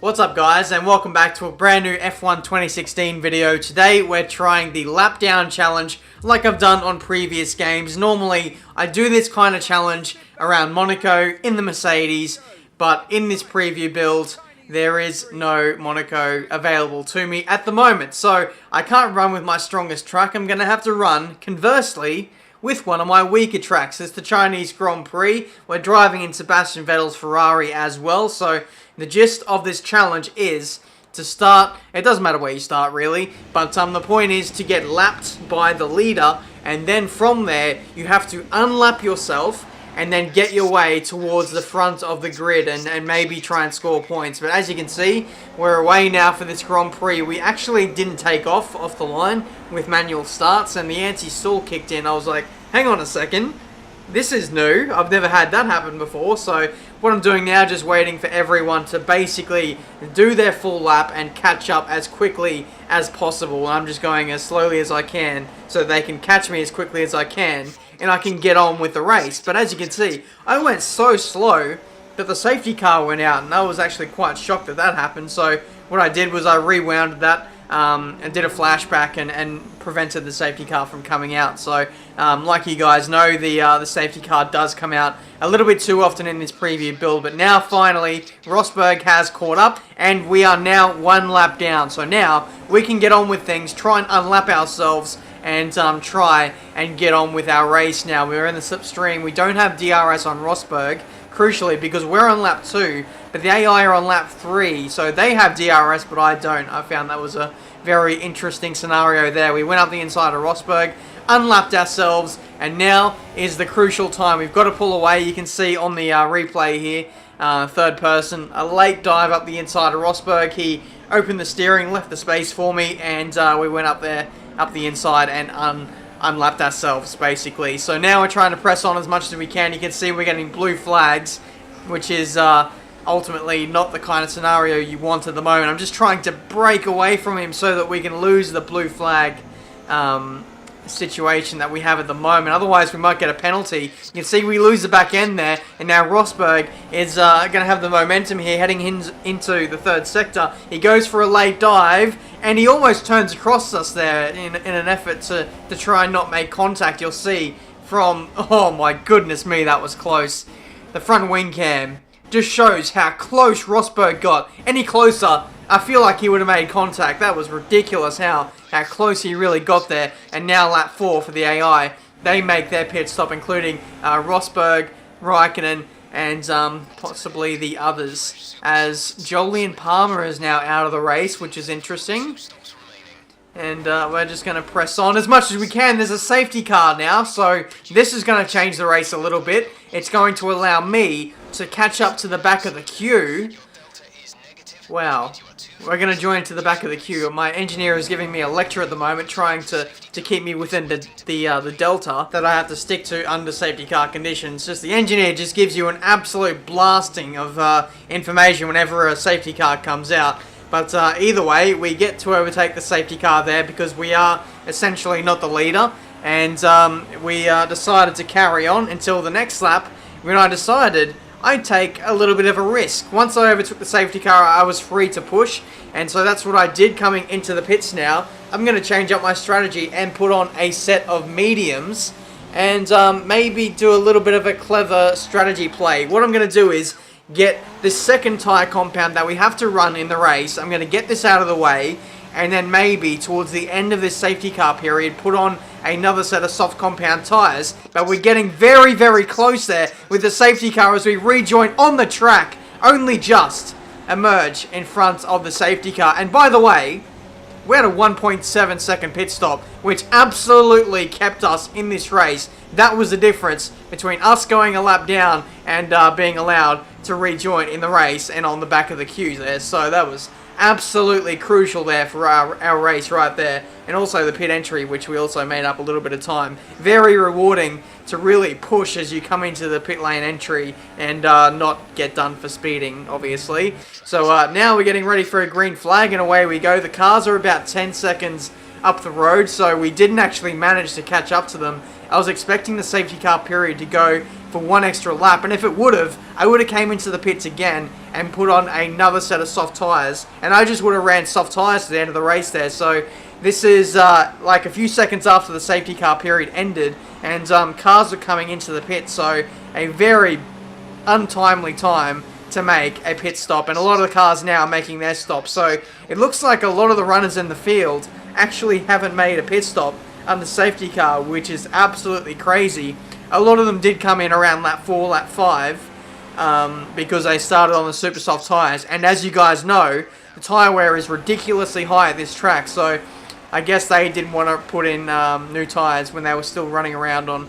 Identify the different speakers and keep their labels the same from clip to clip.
Speaker 1: What's up guys, and welcome back to a brand new F1 2016 video. Today we're trying the lap down challenge like I've done on previous games. Normally I do this kind of challenge around Monaco in the Mercedes, but in this preview build there is no Monaco available to me at the moment. So I can't run with my strongest track. I'm going to have to run, conversely, with one of my weaker tracks. It's the Chinese Grand Prix. We're driving in Sebastian Vettel's Ferrari as well, so the gist of this challenge is to start, it doesn't matter where you start really, but the point is to get lapped by the leader, and then from there you have to unlap yourself and then get your way towards the front of the grid and maybe try and score points. But as you can see, we're away now for this Grand Prix. We actually didn't take off the line with manual starts, and the anti-stall kicked in. I was like, hang on a second, this is new. I've never had that happen before. So what I'm doing now, just waiting for everyone to basically do their full lap and catch up as quickly as possible. I'm just going as slowly as I can so they can catch me as quickly as I can, and I can get on with the race. But as you can see, I went so slow that the safety car went out, and I was actually quite shocked that that happened. So what I did was I rewound that and did a flashback and prevented the safety car from coming out. So like you guys know, the safety car does come out a little bit too often in this preview build. But now finally Rosberg has caught up and we are now one lap down. So now we can get on with things, try and unlap ourselves, and try and get on with our race now. We're in the slipstream. We don't have DRS on Rosberg, crucially, because we're on lap 2, but the AI are on lap 3, so they have DRS, but I don't. I found that was a very interesting scenario there. We went up the inside of Rosberg, unlapped ourselves, and now is the crucial time. We've got to pull away. You can see on the replay here, third person, a late dive up the inside of Rosberg. He opened the steering, left the space for me, and we went up there, up the inside, and unlapped ourselves basically. So now we're trying to press on as much as we can. You can see we're getting blue flags, which is ultimately not the kind of scenario you want at the moment. I'm just trying to break away from him so that we can lose the blue flag situation that we have at the moment. Otherwise we might get a penalty. You can see we lose the back end there, and now Rosberg is going to have the momentum here heading into the third sector. He goes for a late dive and he almost turns across us there in an effort to try and not make contact. You'll see from, oh my goodness me, that was close. The front wing cam just shows how close Rosberg got. Any closer, I feel like he would have made contact. That was ridiculous how close he really got there. And now lap 4 for the AI. They make their pit stop, including Rosberg, Raikkonen, and possibly the others, as Jolyon Palmer is now out of the race, which is interesting. And we're just going to press on as much as we can. There's a safety car now, so this is going to change the race a little bit. It's going to allow me to catch up to the back of the queue. Wow. We're going to join to the back of the queue. My engineer is giving me a lecture at the moment, trying to keep me within the delta that I have to stick to under safety car conditions. Just the engineer just gives you an absolute blasting of information whenever a safety car comes out. But either way, we get to overtake the safety car there because we are essentially not the leader. And we decided to carry on until the next lap, when I decided I'd take a little bit of a risk. Once I overtook the safety car, I was free to push, and so that's what I did coming into the pits now. I'm going to change up my strategy and put on a set of mediums and maybe do a little bit of a clever strategy play. What I'm going to do is get this second tyre compound that we have to run in the race. I'm going to get this out of the way, and then maybe towards the end of this safety car period put on another set of soft compound tyres. But we're getting very, very close there with the safety car as we rejoin on the track, only just emerge in front of the safety car. And by the way, we had a 1.7 second pit stop, which absolutely kept us in this race. That was the difference between us going a lap down and being allowed to rejoin in the race and on the back of the queue there. So that was absolutely crucial there for our race right there. And also the pit entry, which we also made up a little bit of time. Very rewarding to really push as you come into the pit lane entry and not get done for speeding, obviously. So now we're getting ready for a green flag, and away we go. The cars are about 10 seconds up the road, so we didn't actually manage to catch up to them. I was expecting the safety car period to go for one extra lap, and if it would have, I would have came into the pits again and put on another set of soft tyres, and I just would have ran soft tyres to the end of the race there. So this is like a few seconds after the safety car period ended, and cars were coming into the pit, so a very untimely time to make a pit stop, and a lot of the cars now are making their stop. So it looks like a lot of the runners in the field actually haven't made a pit stop on the safety car, which is absolutely crazy. A lot of them did come in around lap 4, lap 5, because they started on the super soft tyres, and as you guys know, the tyre wear is ridiculously high at this track, so I guess they didn't want to put in new tyres when they were still running around on,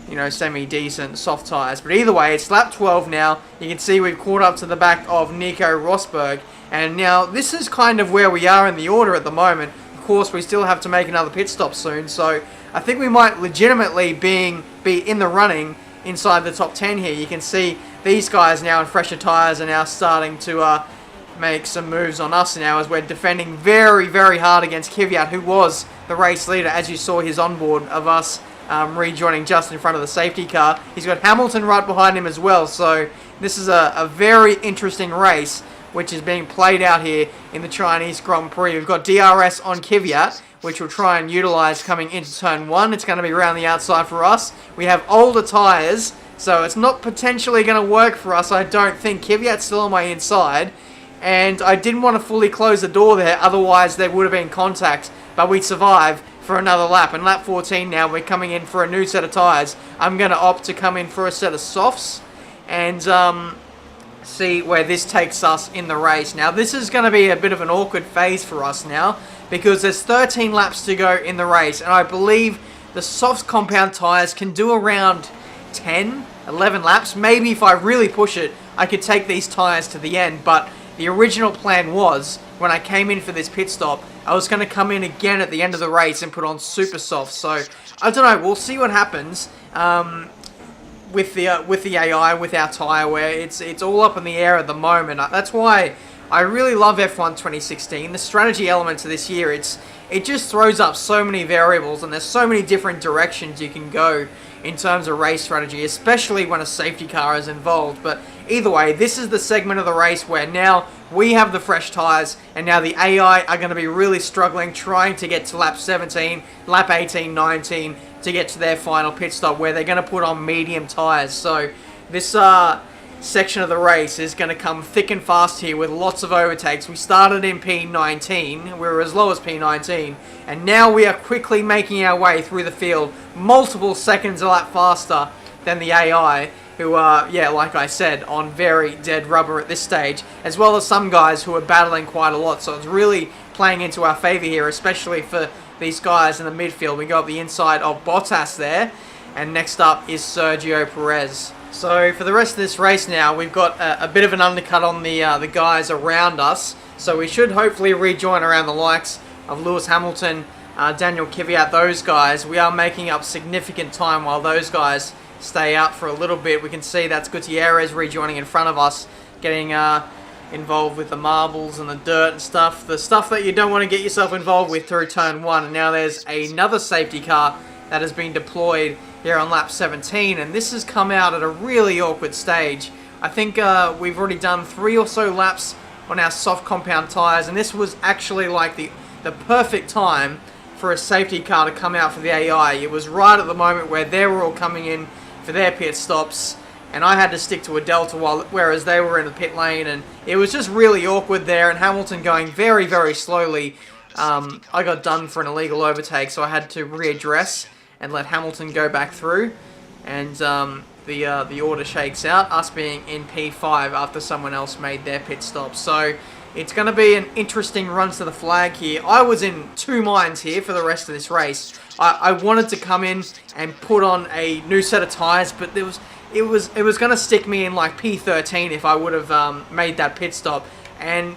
Speaker 1: you know, semi-decent soft tyres. But either way, it's lap 12 now. You can see we've caught up to the back of Nico Rosberg, and now this is kind of where we are in the order at the moment. Of course, we still have to make another pit stop soon, so I think we might legitimately be in the running inside the top 10 here. You can see these guys now in fresher tyres are now starting to make some moves on us now, as we're defending very, very hard against Kvyat, who was the race leader, as you saw his onboard of us rejoining just in front of the safety car. He's got Hamilton right behind him as well, so this is a very interesting race which is being played out here in the Chinese Grand Prix. We've got DRS on Kvyat, which we'll try and utilise coming into turn 1. It's going to be around the outside for us. We have older tyres, so it's not potentially going to work for us, I don't think. Kvyat's still on my inside, and I didn't want to fully close the door there, otherwise there would have been contact, but we survive for another lap. And lap 14 now, we're coming in for a new set of tyres. I'm going to opt to come in for a set of softs and see where this takes us in the race. Now this is going to be a bit of an awkward phase for us now, because there's 13 laps to go in the race, and I believe the soft compound tyres can do around 10, 11 laps. Maybe if I really push it, I could take these tyres to the end, but the original plan was, when I came in for this pit stop, I was going to come in again at the end of the race and put on super soft. So I don't know, we'll see what happens with the AI, with our tyre wear. It's all up in the air at the moment. That's why I really love F1 2016. The strategy elements of this year, it just throws up so many variables, and there's so many different directions you can go in terms of race strategy, especially when a safety car is involved. But either way, this is the segment of the race where now we have the fresh tyres, and now the AI are going to be really struggling, trying to get to lap 17, lap 18, 19, to get to their final pit stop, where they're going to put on medium tyres. So this section of the race is going to come thick and fast here with lots of overtakes. We started in P19, we were as low as P19, and now we are quickly making our way through the field, multiple seconds a lap faster than the AI, who are, yeah, like I said, on very dead rubber at this stage, as well as some guys who are battling quite a lot. So it's really playing into our favour here, especially for these guys in the midfield. We got the inside of Bottas there, and next up is Sergio Perez. So for the rest of this race now, we've got a bit of an undercut on the guys around us. So we should hopefully rejoin around the likes of Lewis Hamilton, Daniel Kvyat, those guys. We are making up significant time while those guys stay out for a little bit. We can see that's Gutierrez rejoining in front of us, getting involved with the marbles and the dirt and stuff. The stuff that you don't want to get yourself involved with through turn 1. And now there's another safety car that has been deployed here on lap 17, and this has come out at a really awkward stage. I think we've already done 3 or so laps on our soft compound tyres, and this was actually like the perfect time for a safety car to come out for the AI. It was right at the moment where they were all coming in for their pit stops, and I had to stick to a delta whereas they were in the pit lane, and it was just really awkward there, and Hamilton going very, very slowly. I got done for an illegal overtake, so I had to readdress and let Hamilton go back through, and the order shakes out, us being in P5 after someone else made their pit stop. So it's going to be an interesting run to the flag here. I was in two minds here for the rest of this race. I wanted to come in and put on a new set of tyres, but it was going to stick me in like P13 if I would have made that pit stop, and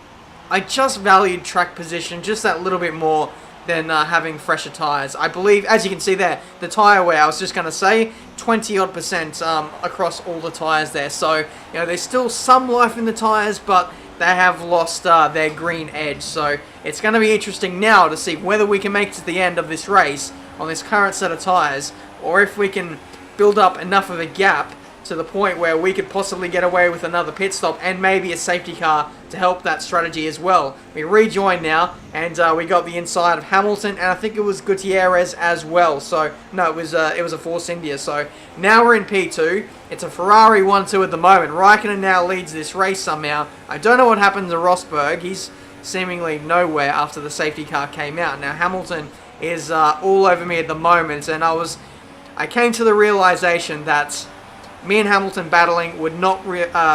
Speaker 1: I just valued track position just that little bit more than having fresher tyres. I believe, as you can see there, the tyre wear, I was just going to say, 20% across all the tyres there. So, you know, there's still some life in the tyres, but they have lost their green edge. So it's going to be interesting now to see whether we can make it to the end of this race on this current set of tyres, or if we can build up enough of a gap to the point where we could possibly get away with another pit stop and maybe a safety car to help that strategy as well. We rejoined now, and we got the inside of Hamilton, and I think it was Gutierrez as well. So no, it was a Force India. So now we're in P2. It's a Ferrari 1-2 at the moment. Raikkonen now leads this race somehow. I don't know what happened to Rosberg. He's seemingly nowhere after the safety car came out. Now Hamilton is all over me at the moment, and I came to the realization that me and Hamilton battling would not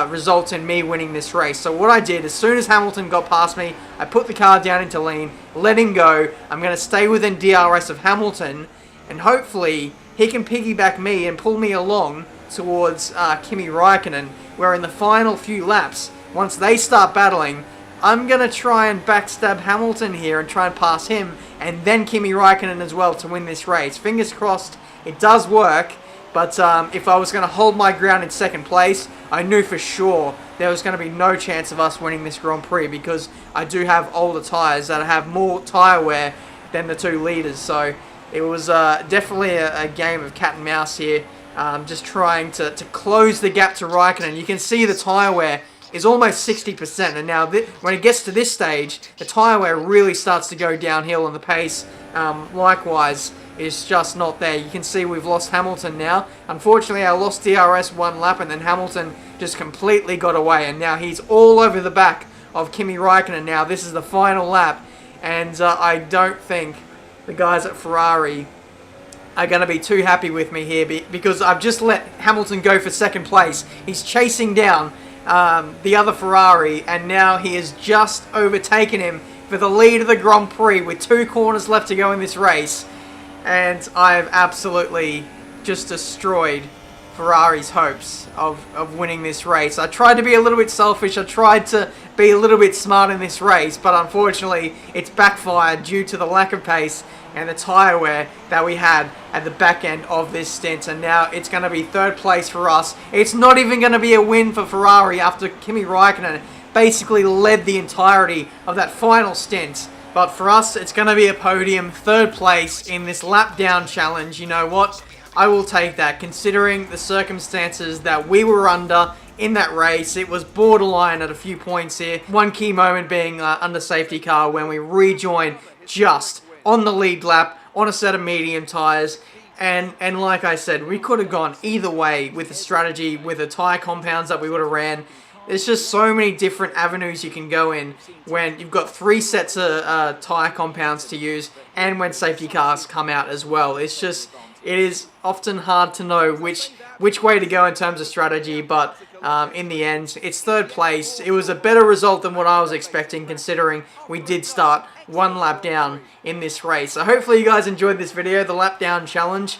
Speaker 1: result in me winning this race. So what I did, as soon as Hamilton got past me, I put the car down into lean, let him go. I'm going to stay within DRS of Hamilton, and hopefully he can piggyback me and pull me along towards Kimi Raikkonen, where in the final few laps, once they start battling, I'm going to try and backstab Hamilton here and try and pass him, and then Kimi Raikkonen as well to win this race. Fingers crossed it does work, but if I was going to hold my ground in second place, I knew for sure there was going to be no chance of us winning this Grand Prix, because I do have older tyres that have more tyre wear than the two leaders. So it was definitely a game of cat and mouse here, just trying to close the gap to Raikkonen. You can see the tyre wear is almost 60%, and now when it gets to this stage, the tyre wear really starts to go downhill, and the pace likewise is just not there. You can see we've lost Hamilton now. Unfortunately, I lost DRS one lap, and then Hamilton just completely got away, and now he's all over the back of Kimi Raikkonen now. This is the final lap, and I don't think the guys at Ferrari are going to be too happy with me here, because I've just let Hamilton go for second place. He's chasing down the other Ferrari, and now he has just overtaken him for the lead of the Grand Prix with 2 corners left to go in this race. And I've absolutely just destroyed Ferrari's hopes of winning this race. I tried to be a little bit selfish. I tried to be a little bit smart in this race, but unfortunately it's backfired due to the lack of pace and the tyre wear that we had at the back end of this stint. And now it's going to be third place for us. It's not even going to be a win for Ferrari after Kimi Raikkonen basically led the entirety of that final stint. But for us, it's going to be a podium, third place in this lap down challenge. You know what? I will take that, considering the circumstances that we were under in that race. It was borderline at a few points here. One key moment being under safety car when we rejoined just on the lead lap on a set of medium tyres. And like I said, we could have gone either way with the strategy, with the tyre compounds that we would have ran. There's just so many different avenues you can go in when you've got 3 sets of tyre compounds to use, and when safety cars come out as well. It is often hard to know which way to go in terms of strategy, but in the end, it's third place. It was a better result than what I was expecting, considering we did start 1 lap down in this race. So hopefully you guys enjoyed this video, the lap down challenge.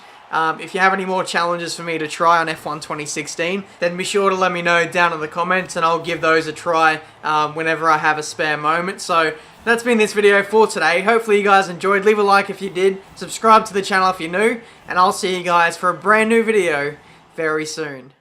Speaker 1: If you have any more challenges for me to try on F1 2016, then be sure to let me know down in the comments, and I'll give those a try whenever I have a spare moment. So that's been this video for today. Hopefully you guys enjoyed. Leave a like if you did. Subscribe to the channel if you're new, and I'll see you guys for a brand new video very soon.